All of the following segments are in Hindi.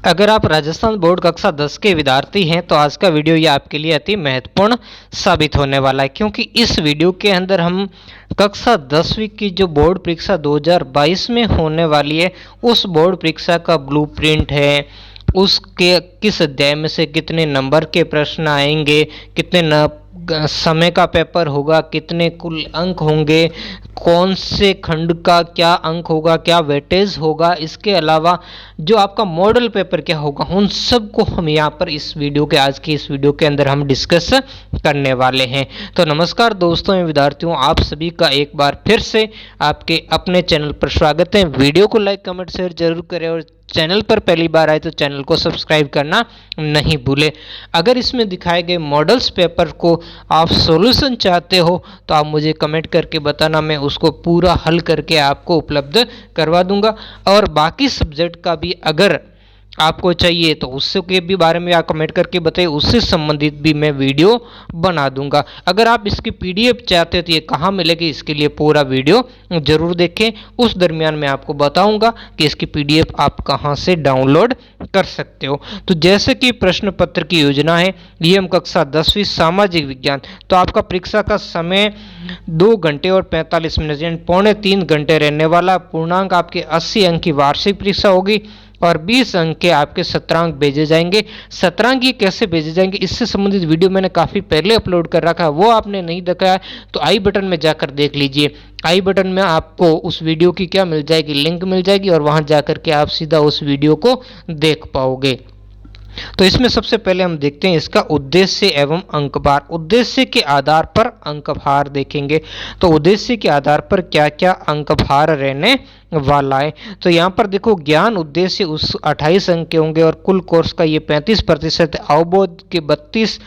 अगर आप राजस्थान बोर्ड कक्षा 10 के विद्यार्थी हैं तो आज का वीडियो ये आपके लिए अति महत्वपूर्ण साबित होने वाला है, क्योंकि इस वीडियो के अंदर हम कक्षा 10वीं की जो बोर्ड परीक्षा 2022 में होने वाली है उस बोर्ड परीक्षा का ब्लूप्रिंट है, उसके किस अध्याय में से कितने नंबर के प्रश्न आएंगे, कितने समय का पेपर होगा, कितने कुल अंक होंगे, कौन से खंड का क्या अंक होगा, क्या वेटेज होगा, इसके अलावा जो आपका मॉडल पेपर क्या होगा, उन सब को हम यहाँ पर इस वीडियो के आज की इस वीडियो के अंदर हम डिस्कस करने वाले हैं। तो नमस्कार दोस्तों एवं विद्यार्थियों, आप सभी का एक बार फिर से आपके अपने चैनल पर स्वागत है। वीडियो को लाइक कमेंट शेयर जरूर करें और चैनल पर पहली बार आए तो चैनल को सब्सक्राइब करना नहीं भूलें। अगर इसमें दिखाए गए मॉडल्स पेपर को आप सॉल्यूशन चाहते हो तो आप मुझे कमेंट करके बताना, मैं उसको पूरा हल करके आपको उपलब्ध करवा दूंगा। और बाकी सब्जेक्ट का भी अगर आपको चाहिए तो उससे के भी बारे में आप कमेंट करके बताइए, उससे संबंधित भी मैं वीडियो बना दूंगा। अगर आप इसकी पीडीएफ चाहते हो तो ये कहाँ मिलेगी, इसके लिए पूरा वीडियो जरूर देखें। उस दरमियान मैं आपको बताऊंगा कि इसकी पीडीएफ आप कहाँ से डाउनलोड कर सकते हो। तो जैसे कि प्रश्न पत्र की योजना है, ये हम कक्षा 10वीं सामाजिक विज्ञान, तो आपका परीक्षा का समय 2 घंटे और 45 मिनट यानी 2.25 घंटे रहने वाला। पूर्णांक आपके 80 अंक की वार्षिक परीक्षा होगी और 20 अंक के आपके सत्रांक भेजे जाएंगे। सत्रांक ये कैसे भेजे जाएंगे, इससे संबंधित वीडियो मैंने काफ़ी पहले अपलोड कर रखा है, वो आपने नहीं देखा है तो आई बटन में जाकर देख लीजिए। आई बटन में आपको उस वीडियो की क्या मिल जाएगी, लिंक मिल जाएगी और वहां जाकर के आप सीधा उस वीडियो को देख पाओगे। तो इसमें सबसे पहले हम देखते हैं इसका उद्देश्य एवं अंकभार। उद्देश्य के आधार पर अंकभार देखेंगे, तो उद्देश्य के आधार पर क्या क्या अंकभार रहने वाला है। तो यहाँ पर देखो, ज्ञान उद्देश्य उस 28 अंक के होंगे और कुल कोर्स का ये 35% है। अवबोध के 32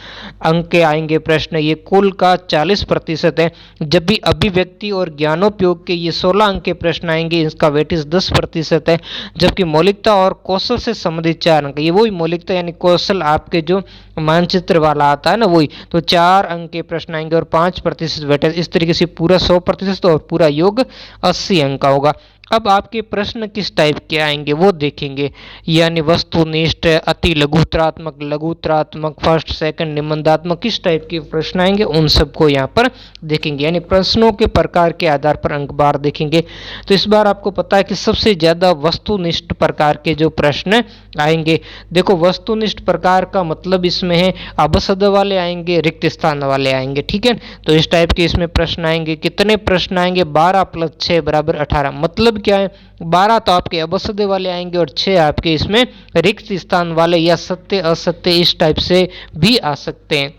अंक के आएंगे प्रश्न, ये कुल का 40% है। जब भी अभिव्यक्ति और ज्ञानोपयोग के ये 16 अंक के प्रश्न आएंगे, इसका वेटेज 10% है। जबकि मौलिकता और कौशल से संबंधित 4 अंक, ये वही मौलिकता यानी कौशल आपके जो मानचित्र वाला आता है ना वही, तो 4 अंक के प्रश्न आएंगे और 5% वेटेज। इस तरीके से पूरा 100% और पूरा योग 80 अंक का होगा। अब आपके प्रश्न किस टाइप के आएंगे वो देखेंगे, यानी वस्तुनिष्ठ, अति लघुत्रात्मक, लघुत्रात्मक, फर्स्ट सेकंड, निबंधात्मक, किस टाइप के प्रश्न आएंगे उन सबको यहाँ पर देखेंगे, यानी प्रश्नों के प्रकार के आधार पर अंक बार देखेंगे। तो इस बार आपको पता है कि सबसे ज्यादा वस्तुनिष्ठ प्रकार के जो प्रश्न आएंगे। देखो, वस्तुनिष्ठ प्रकार का मतलब इसमें है अबसद वाले आएंगे, रिक्त स्थान वाले आएंगे, ठीक है। तो इस टाइप के इसमें प्रश्न आएंगे। कितने प्रश्न आएंगे, 12 + 6 = 18। मतलब क्या है, 12 तो आपके अबसदे वाले आएंगे और 6 आपके इसमें रिक्त स्थान वाले या सत्य असत्य इस टाइप से भी आ सकते हैं।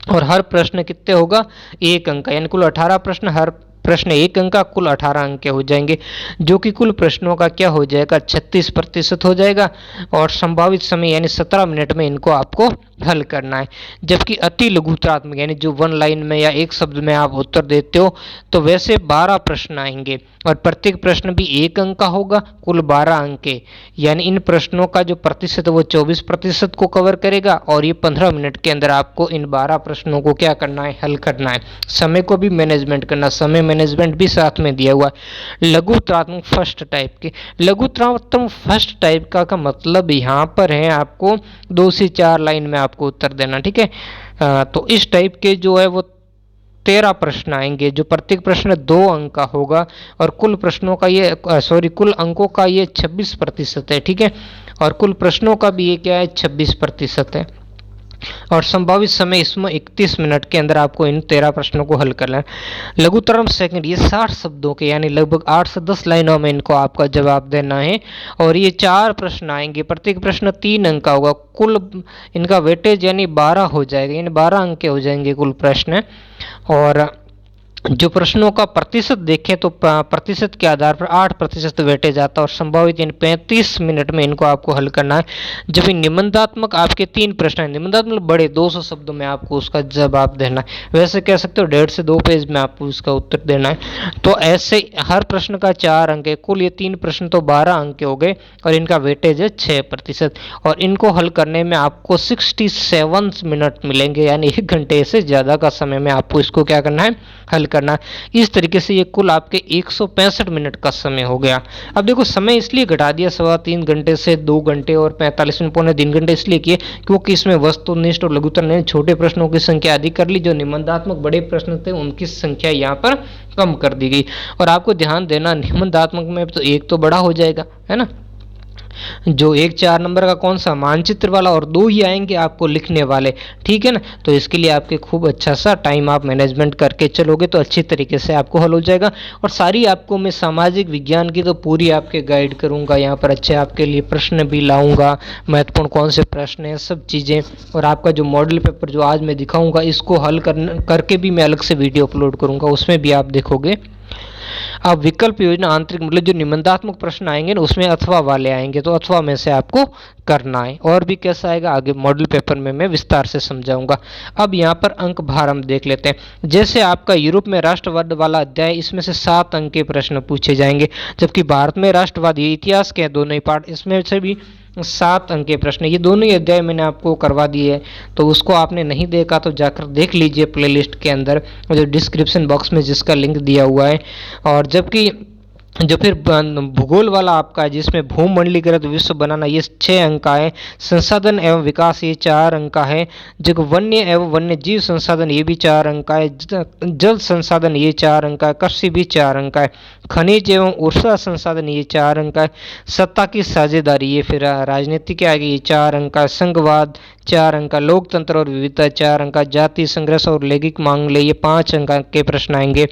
और हर प्रश्न कितने होगा, 1 अंक का, यानी कुल 18 प्रश्न, हर प्रश्न 1 अंक का, कुल 18 अंक के हो जाएंगे, जो कि कुल प्रश्नों का क्या हो जाएगा, 36% हो जाएगा। और संभावित समय यानी 17 मिनट में इनको आपको हल करना है। जबकि अति लघुत्रात्मक यानी जो 1 लाइन में या 1 शब्द में आप उत्तर देते हो, तो वैसे 12 प्रश्न आएंगे और प्रत्येक प्रश्न भी 1 अंक का होगा, कुल 12 अंक के। यानी इन प्रश्नों का जो प्रतिशत है वो 24% को कवर करेगा और ये 15 मिनट के अंदर आपको इन 12 प्रश्नों को क्या करना है, हल करना है। समय को भी मैनेजमेंट करना, समय मैनेजमेंट भी साथ में दिया हुआ है। लघुत्रात्मक फर्स्ट टाइप के, लघुत्रात्मक फर्स्ट टाइप का मतलब यहाँ पर है आपको 2 से 4 लाइन में आपको उत्तर देना, ठीक है। तो इस टाइप के जो है वो 13 प्रश्न आएंगे, जो प्रत्येक प्रश्न 2 अंक का होगा और कुल प्रश्नों का ये कुल अंकों का ये 26% है, ठीक है। और कुल प्रश्नों का भी ये क्या है, 26% है। और संभावित समय इसमें 31 मिनट के अंदर आपको इन 13 प्रश्नों को हल करना है। लघुतरम सेकंड, ये 60 शब्दों के यानी लगभग 8 से 10 लाइनों में इनको आपका जवाब देना है। और ये 4 प्रश्न आएंगे, प्रत्येक प्रश्न 3 अंक का होगा, कुल इनका वेटेज यानी 12 हो जाएगा, यानी 12 अंक के हो जाएंगे कुल प्रश्न। और जो प्रश्नों का प्रतिशत देखें तो प्रतिशत के आधार पर 8% वेटेज आता है और संभावित इन 35 मिनट में इनको आपको हल करना है। जब निबंधात्मक आपके 3 प्रश्न हैं, निबंधात्मक बड़े 200 शब्दों में आपको उसका जवाब देना है, वैसे कह सकते हो 1.5 से 2 पेज में आपको उसका उत्तर देना है। तो ऐसे हर प्रश्न का 4 अंक है, कुल ये 3 प्रश्न तो 12 अंक के हो गए और इनका वेटेज है 6%। और इनको हल करने में आपको 67 मिनट मिलेंगे, यानी 1 घंटे से ज़्यादा का समय में आपको इसको क्या करना है, हल करना। इस तरीके से ये कुल आपके 165 मिनट का समय हो गया। अब देखो समय इसलिए घटा दिया 3.25 घंटे से 2 घंटे और 45 मिनट, 2.25 घंटे इसलिए किए क्योंकि इसमें वस्तुनिष्ठ और लघुत्तर ने छोटे प्रश्नों की संख्या अधिक कर ली, जो निबंधात्मक बड़े प्रश्न थे उनकी संख्या यहाँ पर कम कर दी गई। और आपको ध्यान देना निबंधात्मक में तो एक तो बड़ा हो जाएगा, है ना, जो 4 नंबर का कौन सा, मानचित्र वाला, और 2 ही आएंगे आपको लिखने वाले, ठीक है ना। तो इसके लिए आपके खूब अच्छा सा टाइम आप मैनेजमेंट करके चलोगे तो अच्छी तरीके से आपको हल हो जाएगा। और सारी आपको मैं सामाजिक विज्ञान की तो पूरी आपके गाइड करूंगा, यहाँ पर अच्छे आपके लिए प्रश्न भी लाऊंगा, महत्वपूर्ण कौन से प्रश्न हैं, सब चीज़ें। और आपका जो मॉडल पेपर जो आज मैं दिखाऊंगा इसको हल करके भी मैं अलग से वीडियो अपलोड करूंगा, उसमें भी आप देखोगे। अब विकल्प योजना आंतरिक, मतलब जो निबंधात्मक प्रश्न आएंगे ना उसमें अथवा वाले आएंगे, तो अथवा में से आपको करना है। और भी कैसा आएगा आगे मॉडल पेपर में मैं विस्तार से समझाऊंगा। अब यहाँ पर अंक भार हम देख लेते हैं। जैसे आपका यूरोप में राष्ट्रवाद वाला अध्याय, इसमें से 7 अंक के प्रश्न पूछे जाएंगे, जबकि भारत में राष्ट्रवाद, ये इतिहास के दोनों ही पार्ट, इसमें से भी 7 अंक के प्रश्न, ये दोनों ही अध्याय मैंने आपको करवा दिए है। तो उसको आपने नहीं देखा तो जाकर देख लीजिए प्लेलिस्ट के अंदर, जो डिस्क्रिप्शन बॉक्स में जिसका लिंक दिया हुआ है। और जबकि जो फिर भूगोल वाला आपका है जिसमें भूमंडलीकृत विश्व बनाना, ये 6 अंक का है। संसाधन एवं विकास, ये 4 अंक का है। जो वन्य एवं वन्य जीव संसाधन, ये भी 4 अंक का है। जल संसाधन, ये 4 अंक का है। कृषि भी 4 अंक का है। खनिज एवं ऊर्जा संसाधन, ये 4 अंक का है। सत्ता की साझेदारी, ये फिर राजनीति के आगे, ये 4 अंक का। संघवाद 4 अंक का। लोकतंत्र और विविधता 4 अंक का। जाति संघर्ष और लैंगिक मामले, ये 5 अंक के प्रश्न आएंगे।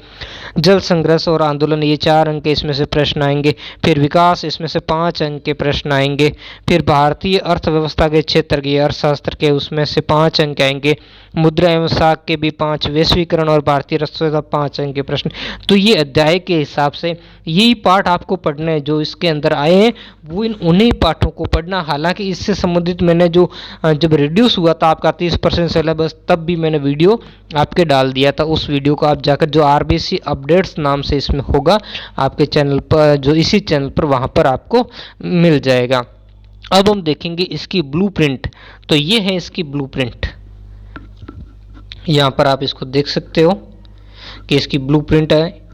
जल संघर्ष और आंदोलन, ये 4 अंक के इसमें से प्रश्न आएंगे। फिर विकास, इसमें से 5 अंक के प्रश्न आएंगे। फिर भारतीय अर्थव्यवस्था के क्षेत्र के अर्थशास्त्र के, उसमें से 5 अंक आएंगे। मुद्रा एवं साख के भी 5, वैश्वीकरण और भारतीय अर्थव्यवस्था 5 अंक के प्रश्न। तो ये अध्याय के हिसाब से यही पाठ आपको पढ़ने हैं जो इसके अंदर आए हैं, वो इन उन्हीं पाठों को पढ़ना। हालांकि इससे संबंधित मैंने जो जब रिड्यूस हुआ था आपका 30% सिलेबस, तब भी मैंने वीडियो आपके डाल दिया था। उस वीडियो को आप जाकर, जो आरबीसी अपडेट्स नाम से इसमें होगा आपके चैनल पर, जो इसी चैनल पर, वहाँ पर आपको मिल जाएगा। अब हम देखेंगे इसकी ब्लूप्रिंट। तो ये है इसकी ब्लूप्रिंट, यहाँ पर आप इसको देख सकते हो कि इसकी ब्लूप्रिंट है।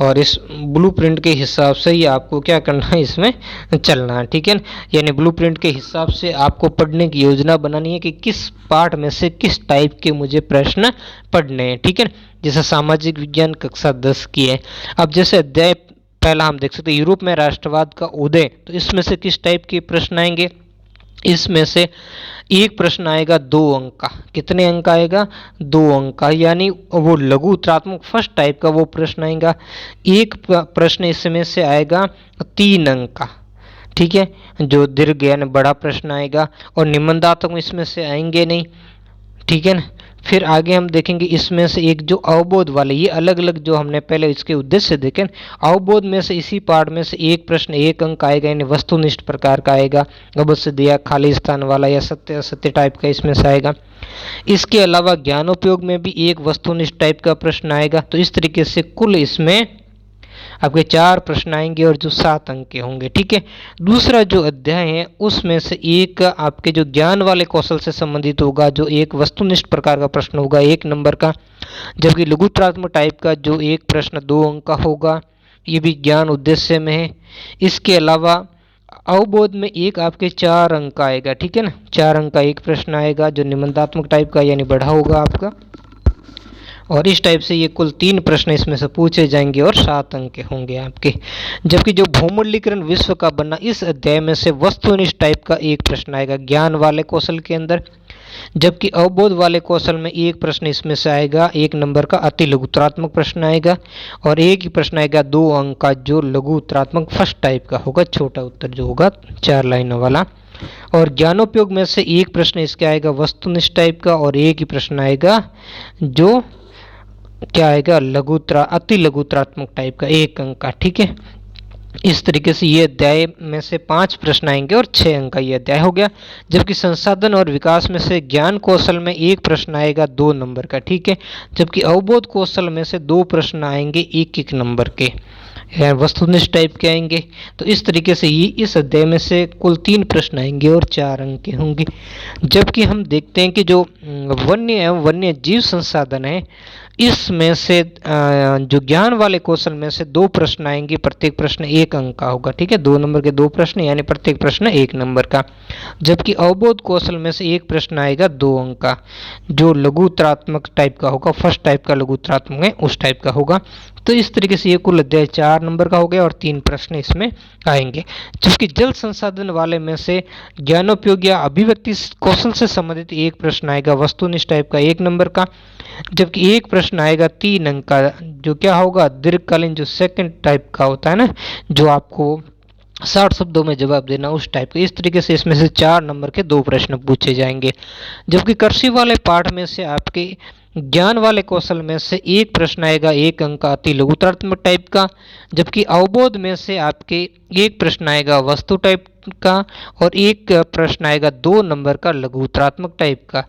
और इस ब्लूप्रिंट के हिसाब से ही आपको क्या करना है, इसमें चलना है, ठीक है। यानी ब्लूप्रिंट के हिसाब से आपको पढ़ने की योजना बनानी है कि किस पार्ट में से किस टाइप के मुझे प्रश्न पढ़ने हैं, ठीक है। जैसे सामाजिक विज्ञान कक्षा 10 की है। अब जैसे अध्याय पहला हम देख सकते हैं, यूरोप में राष्ट्रवाद का उदय, तो इसमें से किस टाइप के प्रश्न आएंगे, इसमें से एक प्रश्न आएगा 2 अंक का। कितने अंक आएगा, 2 अंक का, यानी वो लघु उत्तरात्मक फर्स्ट टाइप का वो प्रश्न आएगा। एक प्रश्न इसमें से आएगा 3 अंक का, ठीक है, जो दीर्घ यानी बड़ा प्रश्न आएगा। और निबंधात्मक इसमें से आएंगे नहीं, ठीक है ना। फिर आगे हम देखेंगे इसमें से एक जो अवबोध वाले, ये अलग अलग जो हमने पहले इसके उद्देश्य देखे। अवबोध में से इसी पार्ट में से एक प्रश्न 1 अंक आएगा, यानी वस्तुनिष्ठ प्रकार का आएगा। अवश्य दिया, खाली स्थान वाला या सत्य असत्य टाइप का इसमें से आएगा। इसके अलावा ज्ञानोपयोग में भी एक वस्तुनिष्ठ टाइप का प्रश्न आएगा। तो इस तरीके से कुल इसमें आपके 4 प्रश्न आएंगे और जो 7 अंक के होंगे, ठीक है। दूसरा जो अध्याय है उसमें से एक आपके जो ज्ञान वाले कौशल से संबंधित होगा, जो एक वस्तुनिष्ठ प्रकार का प्रश्न होगा 1 नंबर का। जबकि लघुत्तरात्मक टाइप का जो एक प्रश्न 2 अंक का होगा, ये भी ज्ञान उद्देश्य में है। इसके अलावा अवबोध में एक आपके 4 अंक का आएगा, ठीक है ना, 4 अंक का एक प्रश्न आएगा जो निबंधात्मक टाइप का यानी बढ़ा होगा आपका। और इस टाइप से ये कुल 3 प्रश्न इसमें से पूछे जाएंगे और 7 अंक के होंगे आपके। जबकि जो भूमंडलीकरण विश्व का बनना, इस अध्याय में से वस्तुनिष्ठ टाइप का एक प्रश्न आएगा ज्ञान वाले कौशल के अंदर। जबकि अवबोध वाले कौशल में एक प्रश्न इसमें से आएगा 1 नंबर का, अति लघु उत्तरात्मक प्रश्न आएगा। और एक ही प्रश्न आएगा 2 अंक का, जो लघु उत्तरात्मक फर्स्ट टाइप का होगा, छोटा उत्तर जो होगा 4 लाइनों वाला। और ज्ञानोपयोग में से एक प्रश्न इसके आएगा वस्तुनिष्ठ टाइप का, और एक ही प्रश्न आएगा जो क्या आएगा, अति लघुत्रात्मक टाइप का 1 अंक का, ठीक है। इस तरीके से ये अध्याय में से 5 प्रश्न आएंगे और 6 अंक का ये अध्याय हो गया। जबकि संसाधन और विकास में से ज्ञान कौशल में एक प्रश्न आएगा 2 नंबर का, ठीक है। जबकि अवबोध कौशल में से 2 प्रश्न आएंगे 1-1 नंबर के, वस्तुनिष्ठ टाइप के आएंगे। तो इस तरीके से ये इस अध्याय में से कुल 3 प्रश्न आएंगे और 4 अंक के होंगे। जबकि हम देखते हैं कि जो वन्य एवं वन्य जीव संसाधन है, इसमें से जो ज्ञान वाले कौशल में से 2 प्रश्न आएंगे, प्रत्येक प्रश्न 1 अंक का होगा। ठीक है, 2 नंबर के 2 प्रश्न यानी प्रत्येक प्रश्न 1 नंबर का। जबकि अवबोध कौशल में से 1 प्रश्न आएगा 2 अंक का, जो लघु उत्तरात्मक टाइप का होगा, फर्स्ट टाइप का लघु उत्तरात्मक है उस टाइप का होगा। तो इस तरीके से ये कुल अध्याय 4 नंबर का हो गया और 3 प्रश्न इसमें आएंगे। जबकि जल संसाधन वाले में से ज्ञानोपयोग या अभिव्यक्ति कौशल से संबंधित 1 प्रश्न आएगा, वस्तुनिष्ठ टाइप का 1 नंबर का। जबकि 1 प्रश्न आएगा 3 अंक का, जो क्या होगा, दीर्घकालीन, जो सेकंड टाइप का होता है ना, जो आपको 60 शब्दों में जवाब देना उस टाइप के। इस तरीके से इसमें से 4 नंबर के 2 प्रश्न पूछे जाएंगे। जबकि कृषि वाले पाठ में से आपके ज्ञान वाले कौशल में से 1 प्रश्न आएगा 1 अंक का, अति लघुतरात्मक टाइप का। जबकि अवबोध में से आपके 1 प्रश्न आएगा वस्तु टाइप का और 1 प्रश्न आएगा 2 नंबर का लघुतरात्मक टाइप का।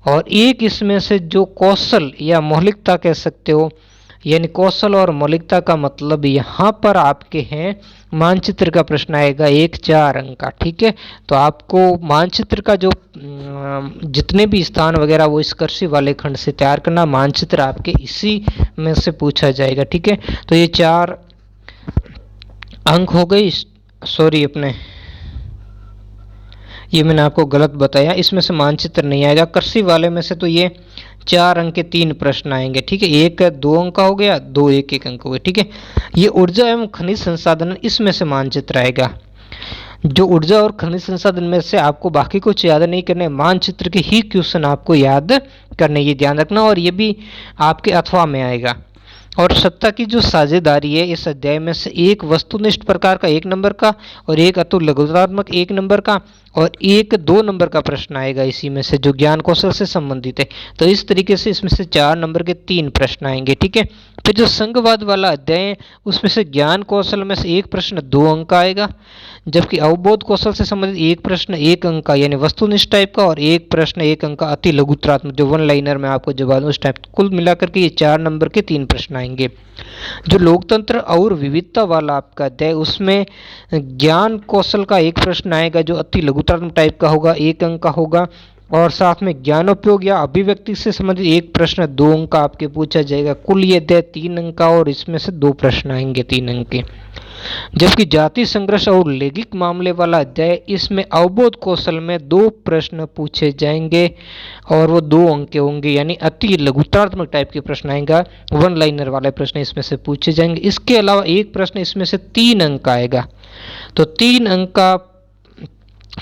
और एक इसमें से जो कौशल या मौलिकता कह सकते हो, यानी कौशल और मौलिकता का मतलब यहाँ पर आपके हैं मानचित्र का प्रश्न आएगा 1 4 अंक का। ठीक है, तो आपको मानचित्र का जो जितने भी स्थान वगैरह वो इस कृषि वाले खंड से तैयार करना, मानचित्र आपके इसी में से पूछा जाएगा। ठीक है, तो ये 4 अंक हो गई। सॉरी, अपने ये मैंने आपको गलत बताया, इसमें से मानचित्र नहीं आएगा। कृषि वाले में से तो ये 4 अंक के 3 प्रश्न आएंगे। ठीक है, 1 2 अंक का हो गया, 2 1 1 अंक हो गए। ठीक है, ये ऊर्जा एवं खनिज संसाधन, इसमें से मानचित्र आएगा। जो ऊर्जा और खनिज संसाधन में से आपको बाकी कुछ याद नहीं करने, मानचित्र के ही क्वेश्चन आपको याद करने, ये ध्यान रखना। और ये भी आपके अथवा में आएगा। और सत्ता की जो साझेदारी है, इस अध्याय में से 1 वस्तुनिष्ठ प्रकार का 1 नंबर का और 1 अतुल लघुत्तरात्मक 1 नंबर का और 1 2 नंबर का प्रश्न आएगा इसी में से, जो ज्ञान कौशल से संबंधित है। तो इस तरीके से इसमें से 4 नंबर के 3 प्रश्न आएंगे। ठीक है, फिर जो संघवाद वाला अध्याय है उसमें से ज्ञान कौशल में से 1 प्रश्न 2 अंक का आएगा। जबकि अवबोध कौशल से संबंधित 1 प्रश्न 1 अंक का यानी वस्तुनिष्ठ टाइप का और 1 प्रश्न 1 अंक का अति लघुत्तरात्मक, जो 1 लाइनर में आपको जवाब उस टाइप। कुल मिलाकर के ये 4 नंबर के 3 प्रश्न आएंगे। जो लोकतंत्र और विविधता वाला आपका अध्याय, उसमें ज्ञान कौशल का 1 प्रश्न आएगा जो अति लघुत्तरात्मक टाइप का होगा, 1 अंक का होगा। और साथ में ज्ञानोपयोग या अभिव्यक्ति से संबंधित 1 प्रश्न 2 अंक का आपके पूछा जाएगा। कुल ये अध्याय 3 अंक का और इसमें से 2 प्रश्न आएंगे 3 अंक के। जबकि जाति संघर्ष और लैंगिक मामले वाला अध्याय, इसमें अवबोध कौशल में 2 प्रश्न पूछे जाएंगे और वो 2 अंक के होंगे, यानी अति लघुत्तरात्मक टाइप के प्रश्न आएगा। 1 लाइनर वाले प्रश्न इसमें से पूछे जाएंगे। इसके अलावा 1 प्रश्न इसमें से 3 अंक का आएगा। तो 3 अंक का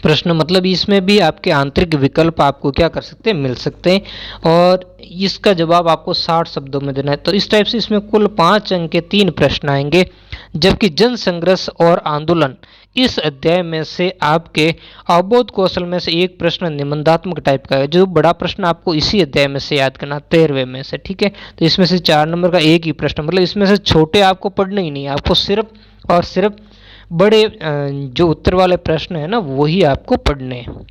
प्रश्न मतलब इसमें भी आपके आंतरिक विकल्प आपको क्या कर सकते हैं, मिल सकते हैं। और इसका जवाब आपको 60 शब्दों में देना है। तो इस टाइप से इसमें कुल 5 अंक के 3 प्रश्न आएंगे। जबकि जन संघर्ष और आंदोलन, इस अध्याय में से आपके अवबोध कौशल में से 1 प्रश्न निबंधात्मक टाइप का है, जो बड़ा प्रश्न आपको इसी अध्याय में से याद करना, 13वें में से। ठीक है, तो इसमें से 4 नंबर का 1 ही प्रश्न, मतलब इसमें से छोटे आपको पढ़ने ही नहीं, आपको सिर्फ और सिर्फ बड़े जो उत्तर वाले प्रश्न है ना, वही आपको पढ़ने हैं।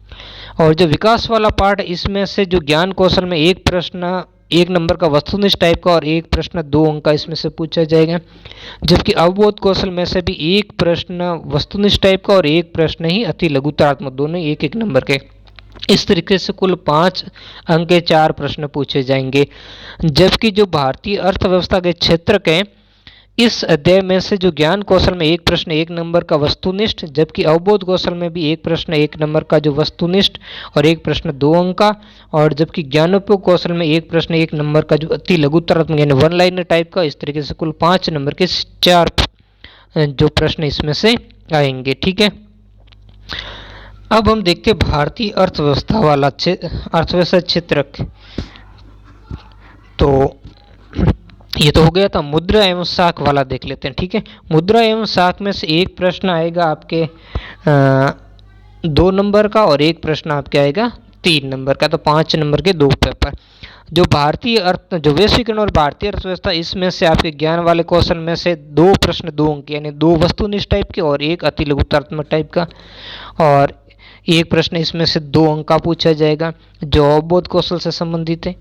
और जो विकास वाला पार्ट, इसमें से जो ज्ञान कौशल में 1 प्रश्न 1 नंबर का वस्तुनिष्ठ टाइप का और 1 प्रश्न 2 अंक का इसमें से पूछा जाएगा। जबकि अवबोध कौशल में से भी 1 प्रश्न वस्तुनिष्ठ टाइप का और 1 प्रश्न ही अति लघुत्तरात्मक, दोनों 1 1 नंबर के। इस तरीके से कुल 5 अंक के 4 प्रश्न पूछे जाएंगे। जबकि जो भारतीय अर्थव्यवस्था के क्षेत्र के, इस अध्याय में से जो ज्ञान कौशल में 1 प्रश्न 1 नंबर का वस्तुनिष्ठ, जबकि अवबोध कौशल में भी 1 प्रश्न 1 नंबर का जो वस्तुनिष्ठ और 1 प्रश्न 2 अंक का। और जबकि ज्ञानोपयोग कौशल में 1 प्रश्न 1 नंबर का जो अति लघुत्तरात्मक यानी 1 लाइनर टाइप का। इस तरीके से कुल 5 नंबर के 4 जो प्रश्न इसमें से आएंगे। ठीक है, अब हम देखते हैं भारतीय अर्थव्यवस्था वाला अर्थव्यवस्था क्षेत्र। तो ये तो हो गया था। मुद्रा एवं साख वाला देख लेते हैं। ठीक है, मुद्रा एवं साख में से 1 प्रश्न आएगा आपके 2 नंबर का और 1 प्रश्न आपके आएगा 3 नंबर का। तो 5 नंबर के 2 पेपर। जो भारतीय जो वैश्वीकरण और भारतीय अर्थव्यवस्था, इसमें से आपके ज्ञान वाले कौशल में से 2 प्रश्न 2 अंक यानी 2 वस्तुनिष्ठ टाइप के और 1 अति लघुत्तरात्मक टाइप का। और 1 प्रश्न इसमें से 2 अंक का पूछा जाएगा, जो अवबोध कौशल से संबंधित है।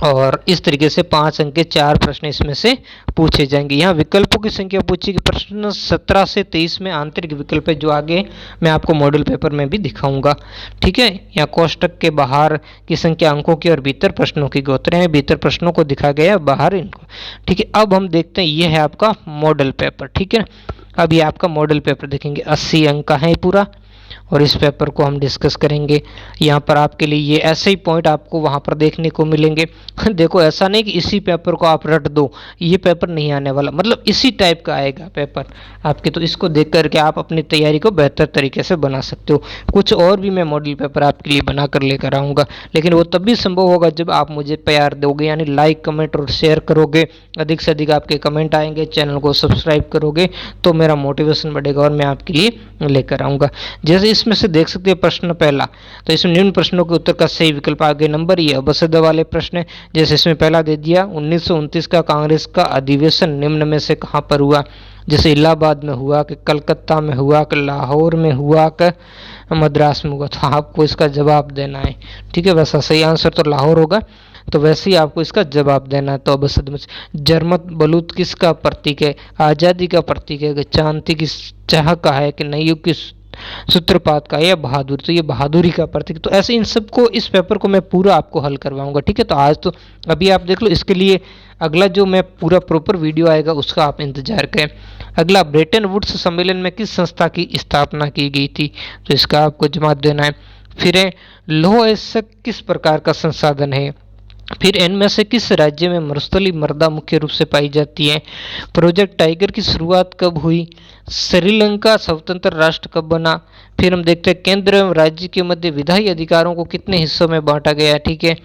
और इस तरीके से 5 अंक के 4 प्रश्न इसमें से पूछे जाएंगे। यहाँ विकल्पों की संख्या पूछी कि प्रश्न 17 से 23 में आंतरिक विकल्प है, जो आगे मैं आपको मॉडल पेपर में भी दिखाऊंगा। ठीक है, यहाँ कोष्टक के बाहर की संख्या अंकों की और भीतर प्रश्नों की गोत्र हैं। भीतर प्रश्नों को दिखा गया, बाहर इनको। ठीक है, अब हम देखते हैं, ये है आपका मॉडल पेपर। ठीक है, अब ये आपका मॉडल पेपर देखेंगे, 80 अंक का है पूरा, और इस पेपर को हम डिस्कस करेंगे। यहाँ पर आपके लिए ये ऐसे ही पॉइंट आपको वहाँ पर देखने को मिलेंगे। देखो, ऐसा नहीं कि इसी पेपर को आप रट दो, ये पेपर नहीं आने वाला, मतलब इसी टाइप का आएगा पेपर आपके। तो इसको देख करके आप अपनी तैयारी को बेहतर तरीके से बना सकते हो। कुछ और भी मैं मॉडल पेपर आपके लिए बना कर लेकर आऊँगा, लेकिन वो तब भी संभव होगा जब आप मुझे प्यार दोगे, यानी लाइक, कमेंट और शेयर करोगे। अधिक से अधिक आपके कमेंट आएंगे, चैनल को सब्सक्राइब करोगे तो मेरा मोटिवेशन बढ़ेगा और मैं आपके लिए लेकर आऊँगा। जैसे इसमें से देख सकते हैं प्रश्न पहला, तो इसमें निम्न प्रश्नों के उत्तर का सही विकल्प आगे नंबर, ये अबसद वाले प्रश्न। जैसे इसमें पहला दे दिया, 1929 का कांग्रेस का अधिवेशन निम्न में से कहाँ पर हुआ? जैसे इलाहाबाद में हुआ, कि कलकत्ता में हुआ, कि लाहौर में हुआ, कि मद्रास में हुआ। तो आपको इसका जवाब देना है। ठीक है, वैसा सही आंसर तो लाहौर होगा, तो वैसे ही आपको इसका जवाब देना है। तो अबसद में जरमत बलूत किसका प्रतीक है? आज़ादी का प्रतीक है। कि चांदी की चाह का है, कि नई युग की सूत्रपात का, या बहादुर, तो ये बहादुरी का प्रतीक। तो ऐसे इन सब को, इस पेपर को मैं पूरा आपको हल करवाऊंगा। ठीक है, तो आज तो अभी आप देख लो, इसके लिए अगला जो मैं पूरा प्रॉपर वीडियो आएगा उसका आप इंतजार करें। अगला, ब्रेटन वुड्स सम्मेलन में किस संस्था की स्थापना की गई थी? तो इसका आपको जवाब देना है। फिर है, लौह अयस्क किस प्रकार का संसाधन है? फिर इनमें से किस राज्य में मरुस्थली मृदा मुख्य रूप से पाई जाती है? प्रोजेक्ट टाइगर की शुरुआत कब हुई? श्रीलंका स्वतंत्र राष्ट्र कब बना? फिर हम देखते हैं, केंद्र एवं राज्य के मध्य विधायी अधिकारों को कितने हिस्सों में बांटा गया? ठीक है,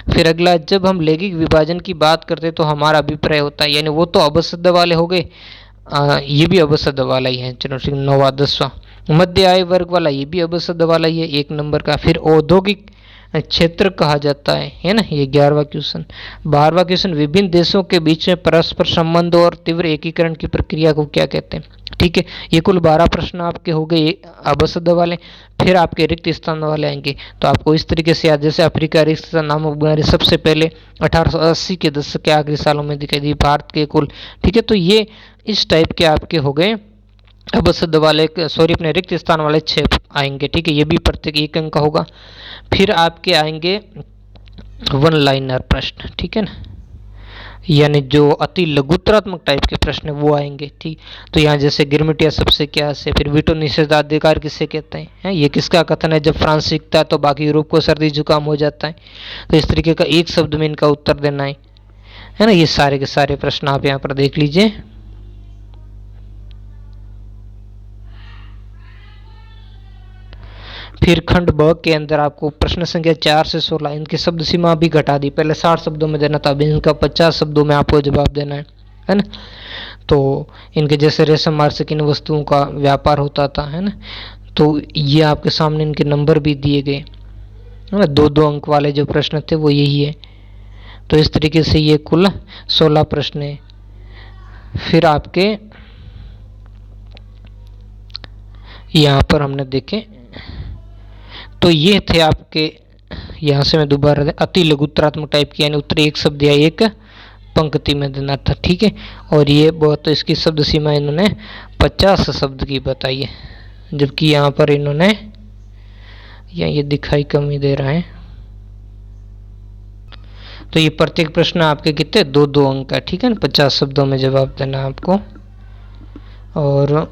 फिर अगला, जब हम लैंगिक विभाजन की बात करते हैं तो हमारा अभिप्राय होता है, यानी वो तो अबसद वाले हो गए, ये भी अबसद वाला ही है। चलो ठीक, 9वां 10वां। मध्य आय वर्ग वाला, ये भी अबसद वाला ही है, 1 नंबर का। फिर औद्योगिक क्षेत्र कहा जाता है ना, ये 11वां क्वेश्चन। 12वां क्वेश्चन, विभिन्न देशों के बीच में परस्पर संबंध और तीव्र एकीकरण की प्रक्रिया को क्या कहते हैं? ठीक है, ये कुल 12 प्रश्न आपके हो गए अबसद वाले। फिर आपके रिक्त स्थान वाले आएंगे, तो आपको इस तरीके से याद, जैसे अफ्रीका रिक्त स्थान नामक बीमारी सबसे पहले 1880 के दशक के आखिरी सालों में दिखाई दी भारत के कुल। ठीक है, तो ये इस टाइप के आपके हो गए अबसद वाले, सॉरी अपने रिक्त स्थान वाले 6 आएंगे। ठीक है, ये भी प्रत्येक 1 अंक का होगा। फिर आपके आएंगे 1 लाइनर प्रश्न। ठीक है ना, यानी जो अति लघुतरात्मक टाइप के प्रश्न वो आएंगे। ठीक, तो यहाँ जैसे गिरमिटिया सबसे क्या से, फिर वीटो निषेधाधिकार किसे कहते हैं? ये किसका कथन है? जब फ्रांस सीखता है तो बाकी यूरोप को सर्दी जुकाम हो जाता है। तो इस तरीके का एक शब्द में इनका उत्तर देना है ना। ये सारे के सारे प्रश्न आप यहाँ पर देख लीजिए। फिर खंड ब के अंदर आपको प्रश्न संख्या 4 से 16, इनकी शब्द सीमा भी घटा दी। पहले 60 शब्दों में देना था, अभी इनका 50 शब्दों में आपको जवाब देना है ना। तो इनके जैसे रेशम मार से किन वस्तुओं का व्यापार होता था, है ना। तो ये आपके सामने इनके नंबर भी दिए गए, है ना। 2-2 अंक वाले जो प्रश्न थे वो यही है। तो इस तरीके से ये कुल 16 प्रश्न है। फिर आपके यहाँ पर हमने देखे, तो ये थे आपके, यहाँ से मैं दोबारा अति लघुतरात्मक टाइप की, यानी उत्तर 1 शब्द या 1 पंक्ति में देना था। ठीक है, और ये बहुत, इसकी शब्द सीमा इन्होंने 50 शब्द की बताई है, जबकि यहाँ पर इन्होंने, या ये दिखाई कम ही दे रहा है। तो ये प्रत्येक प्रश्न आपके कितने 2-2 अंक का। ठीक है ना, 50 शब्दों में जवाब देना आपको। और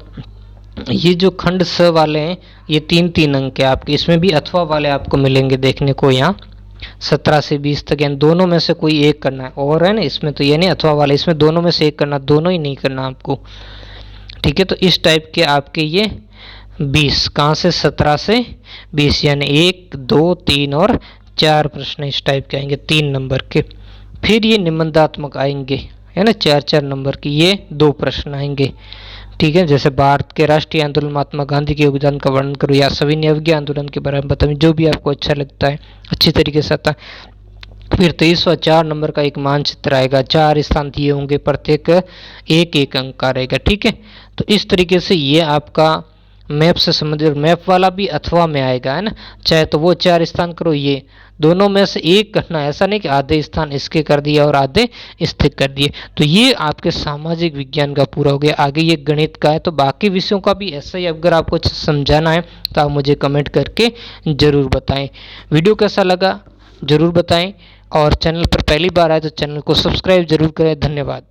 ये जो खंड स वाले हैं ये 3-3 अंक के आपके, इसमें भी अथवा वाले आपको मिलेंगे देखने को। यहाँ 17 से 20 तक, यानी दोनों में से कोई एक करना है। और है ना, इसमें तो ये नहीं अथवा वाले, इसमें दोनों में से एक करना, दोनों ही नहीं करना आपको। ठीक है, तो इस टाइप के आपके ये 20, कहाँ से 17 से 20, यानी 1, 2, 3 और 4 प्रश्न इस टाइप के आएंगे 3 नंबर के। फिर ये निबंधात्मक आएंगे, है ना, 4-4 नंबर की, ये 2 प्रश्न आएंगे। ठीक है, जैसे भारत के राष्ट्रीय आंदोलन महात्मा गांधी के योगदान का वर्णन करो, या सविनय अवज्ञा आंदोलन के बारे में बताओ, जो भी आपको अच्छा लगता है, अच्छी तरीके से आता है। फिर 23वां 4 नंबर का एक मानचित्र आएगा, 4 स्थान दिए होंगे, प्रत्येक 1-1 अंक का रहेगा। ठीक है, तो इस तरीके से ये आपका मैप से संबंधित, मैप वाला भी अथवा में आएगा, है ना। चाहे तो वो 4 स्थान करो, ये दोनों में से एक करना, ऐसा नहीं कि आधे स्थान इसके कर दिए और आधे इसके कर दिए। तो ये आपके सामाजिक विज्ञान का पूरा हो गया। आगे ये गणित का है, तो बाकी विषयों का भी ऐसा ही अगर आपको समझाना है तो आप मुझे कमेंट करके ज़रूर बताएं। वीडियो कैसा लगा ज़रूर बताएं, और चैनल पर पहली बार आए तो चैनल को सब्सक्राइब जरूर करें। धन्यवाद।